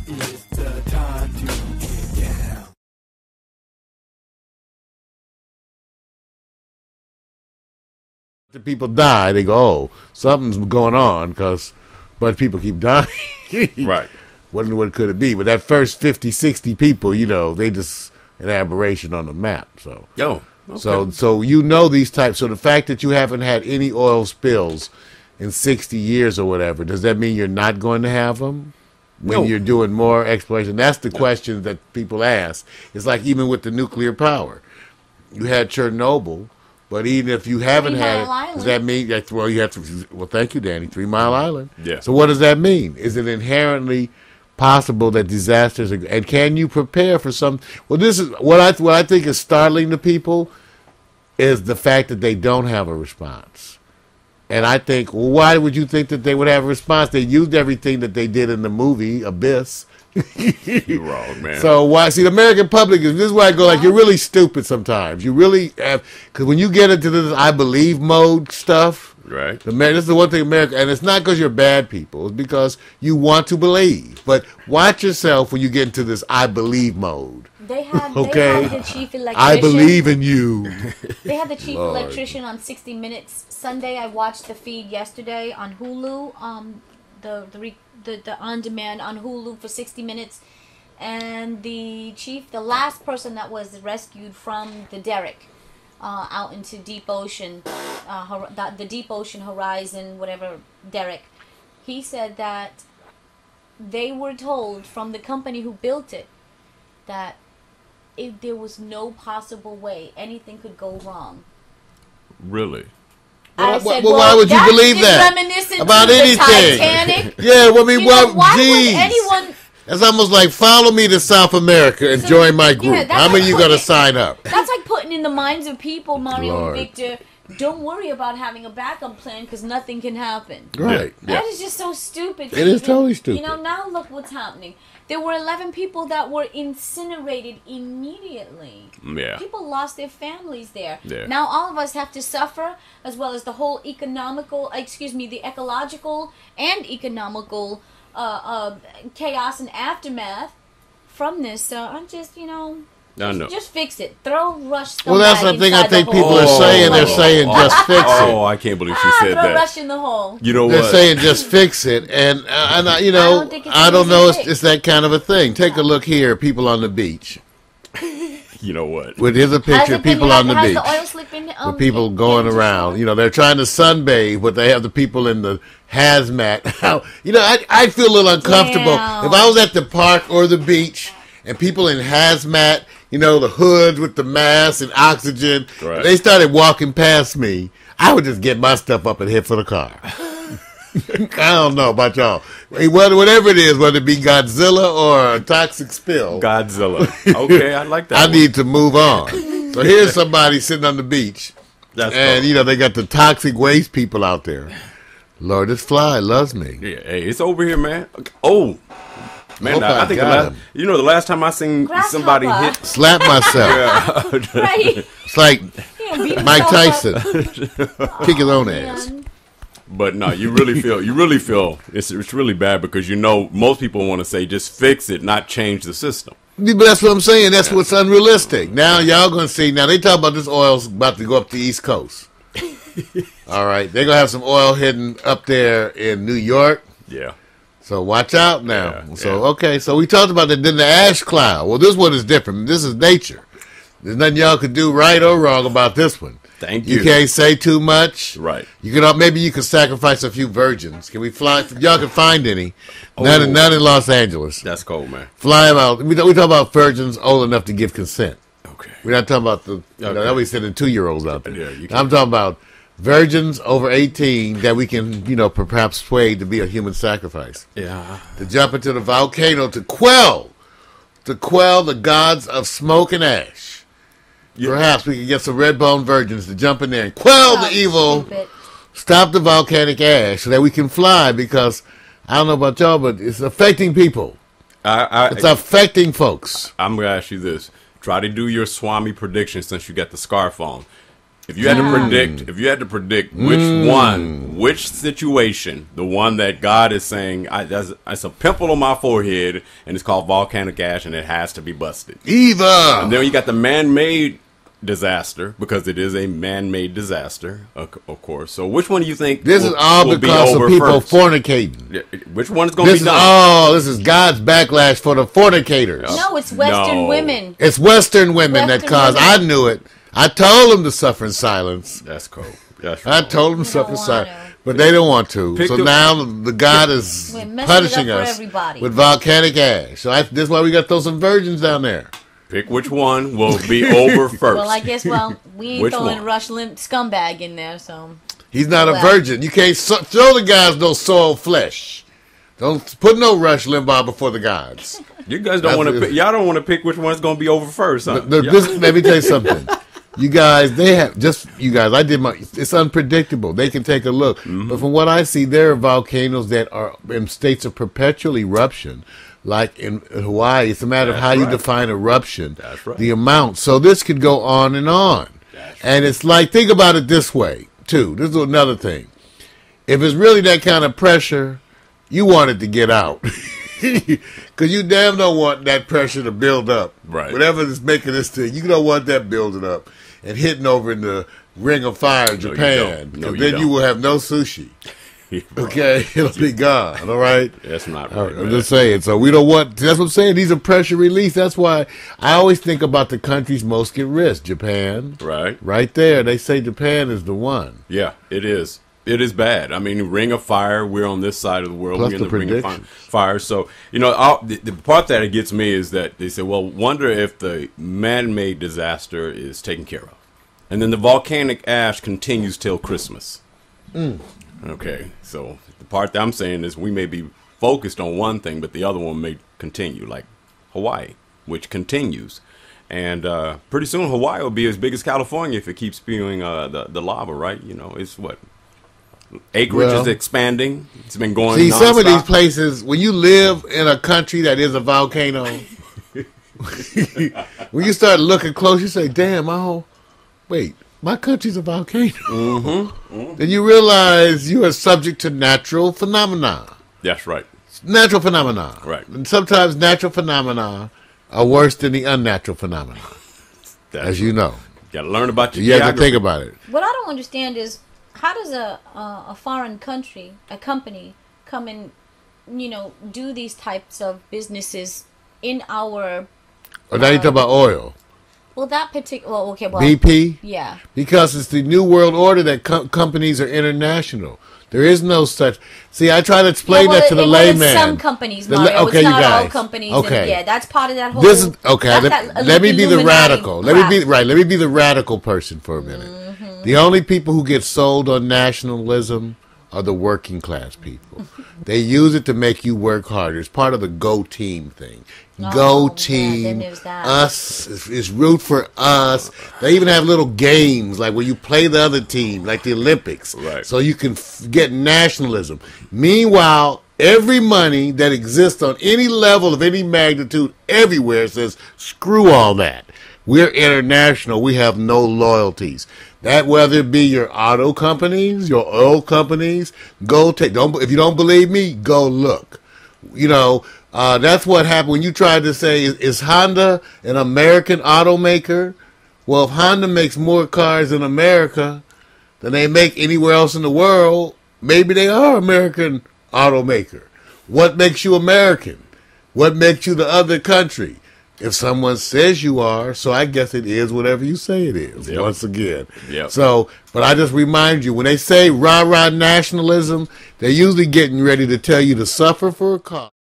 It's the time to get down. The people die, they go, oh, something's going on because a bunch of people keep dying. Right. Wondering what could it be. But that first 50, 60 people, you know, they just an aberration on the map. So, Yo. Okay. so you know these types. So the fact that you haven't had any oil spills in 60 years or whatever, does that mean you're not going to have them when you're doing more exploration? That's the question that people ask. It's like even with the nuclear power. You had Chernobyl, but even if you haven't had it, does that mean that, well, you have to, well, thank you, Danny, 3 Mile Island. Yeah. So what does that mean? Is it inherently possible that disasters are, and can you prepare for some? Well, this is what I think is startling to people is the fact that they don't have a response. And I think, well, why would you think that they would have a response? They used everything that they did in the movie Abyss. You're wrong, man. So why? See, the American public is, this is why I go like, you're really stupid sometimes. You really have, because when you get into this I believe mode stuff, right? This is the one thing America, and it's not because you're bad people. It's because you want to believe. But watch yourself when you get into this I believe mode. They had the chief electrician. I believe in you. They had the chief electrician on 60 Minutes Sunday. I watched the feed yesterday on Hulu. The on demand on Hulu for 60 Minutes, and the chief, the last person that was rescued from the derrick out into deep ocean, the deep ocean horizon, whatever derrick, he said that they were told from the company who built it that if there was no possible way anything could go wrong. Really? I said, well, why would you believe that about anything? Titanic. Yeah, well, I mean, why would anyone? That's almost like follow me to South America and join my group. Yeah, how many you going to sign up? That's like putting in the minds of people, Mario and Victor, don't worry about having a backup plan because nothing can happen. Right. Yeah. That is just so stupid. It is totally stupid. You know, now look what's happening. There were 11 people that were incinerated immediately. Yeah. People lost their families there. Yeah. Now all of us have to suffer, as well as the whole the ecological and economical chaos and aftermath from this. So I'm just, just fix it. Rush. Well, that's the thing I think people are saying. They're saying just fix it. Oh, I can't believe she said that. Rush in the hole. You know what? They're saying just fix it, and I don't know. It's that kind of a thing. Take a look here. People on the beach. You know what? Here's a picture of people on the beach. The oil slip in, with people going around. They're trying to sunbathe, but they have the people in the hazmat. I feel a little uncomfortable. Damn. If I was at the park or the beach and people in hazmat, the hoods with the masks and oxygen, right. They started walking past me, I would just get my stuff up and head for the car. I don't know about y'all. Whatever it is, whether it be Godzilla or a toxic spill. Godzilla. Okay, I like that. I need to move on. So here's somebody sitting on the beach. They got the toxic waste people out there. Lord, this fly loves me. Yeah, hey, it's over here, man. Oh, man, I think the last time I seen somebody slap myself. Right. It's like Mike Tyson kick his own ass. But no, you really feel it's really bad because most people want to say just fix it, not change the system. But that's what I'm saying. That's what's unrealistic. Now y'all gonna see. Now they talk about this oil's about to go up the East Coast. All right, they're gonna have some oil hidden up there in New York. Yeah. So watch out now. Yeah, okay, so we talked about that. Then the ash cloud. Well, this one is different. This is nature. There's nothing y'all could do right or wrong about this one. Thank you. You can't say too much. Right. Maybe you can sacrifice a few virgins. Can we fly? Y'all can find any. None in Los Angeles. That's cold, man. Fly them out. We talk about virgins old enough to give consent. Okay. We're not talking about that we sending 2-year-olds out there. Yeah, I'm talking about virgins over 18 that we can, perhaps sway to be a human sacrifice. Yeah. To jump into the volcano to quell the gods of smoke and ash. Yeah. Perhaps we could get some red-boned virgins to jump in there and quell the evil, stop the volcanic ash so that we can fly, because I don't know about y'all, but it's affecting people. It's affecting folks. I'm going to ask you this. Try to do your Swami prediction since you got the scarf on. If you had to predict which situation, the one that God is saying, that's a pimple on my forehead, and it's called volcanic ash, and it has to be busted. Eva. And then you got the man-made disaster, because it is a man-made disaster, of course. So which one do you think This is all because of people fornicating. Which one is going to be done? This is God's backlash for the fornicators. No, it's Western women. It's Western women that cause. I knew it. I told them to suffer in silence. That's cool. That's I told them to suffer in silence, but they don't want to. So now the God is punishing us with volcanic ash. So this is why we got to throw some virgins down there. Pick which one will be over first. Well, I guess, we ain't throwing Rush Limb scumbag in there, so. He's not a virgin. You can't throw the guys no soiled flesh. Don't put no Rush Limbaugh before the gods. You guys don't want to pick. Y'all don't want to pick which one's going to be over first, huh? Let me tell you something. You guys, I did it's unpredictable. They can take a look. Mm-hmm. But from what I see, there are volcanoes that are in states of perpetual eruption. Like in Hawaii, it's a matter of how you define eruption. That's right. The amount. So this could go on and on. And it's like, think about it this way, too. This is another thing. If it's really that kind of pressure, you want it to get out. Because you damn don't want that pressure to build up. Right. Whatever is making this thing, you don't want that building up and hitting over in the Ring of Fire, Japan. Because then you will have no sushi. Okay, it'll be gone. All right, that's not right. I'm just saying. So we don't want. That's what I'm saying. These are pressure release. That's why I always think about the countries most at risk. Japan, right there. They say Japan is the one. Yeah, it is. It is bad. I mean, Ring of Fire. We're on this side of the world. Plus we're in the Ring of Fire. So the part that it gets me is that they say, well, wonder if the man-made disaster is taken care of, and then the volcanic ash continues till Christmas. Okay, so the part that I'm saying is we may be focused on one thing, but the other one may continue, like Hawaii, which continues. And pretty soon Hawaii will be as big as California if it keeps spewing the lava, right? It's what? Acreage is expanding. It's been going nonstop. Some of these places, when you live in a country that is a volcano, when you start looking close, you say, damn, my country's a volcano. Then you realize you are subject to natural phenomena. That's right. Natural phenomena. Right. And sometimes natural phenomena are worse than the unnatural phenomena. As you know. You got to learn about your geography. You have to think about it. What I don't understand is, how does a foreign country, a company, come and, do these types of businesses in our... now you're talking about oil. Well, that particular... BP? Yeah. Because it's the New World Order that companies are international. There is no such... See, I try to explain that to the layman. Some companies, Mario. It's not all companies. Okay. And, that's part of that whole... Let me be the radical. Let me be the radical person for a minute. The only people who get sold on nationalism are the working class people. They use it to make you work harder. It's part of the go team thing. Go team, us is root for us. They even have little games like where you play the other team, like the Olympics, so you can get nationalism. Meanwhile, every money that exists on any level of any magnitude everywhere says screw all that. We're international. We have no loyalties. That whether it be your auto companies, your oil companies, if you don't believe me, go look. That's what happened when you tried to say, is Honda an American automaker? Well, if Honda makes more cars in America than they make anywhere else in the world, maybe they are American automaker. What makes you American? What makes you the other country? If someone says you are, so I guess it is whatever you say it is, once again. So, but I just remind you, when they say rah-rah nationalism, they're usually getting ready to tell you to suffer for a cause.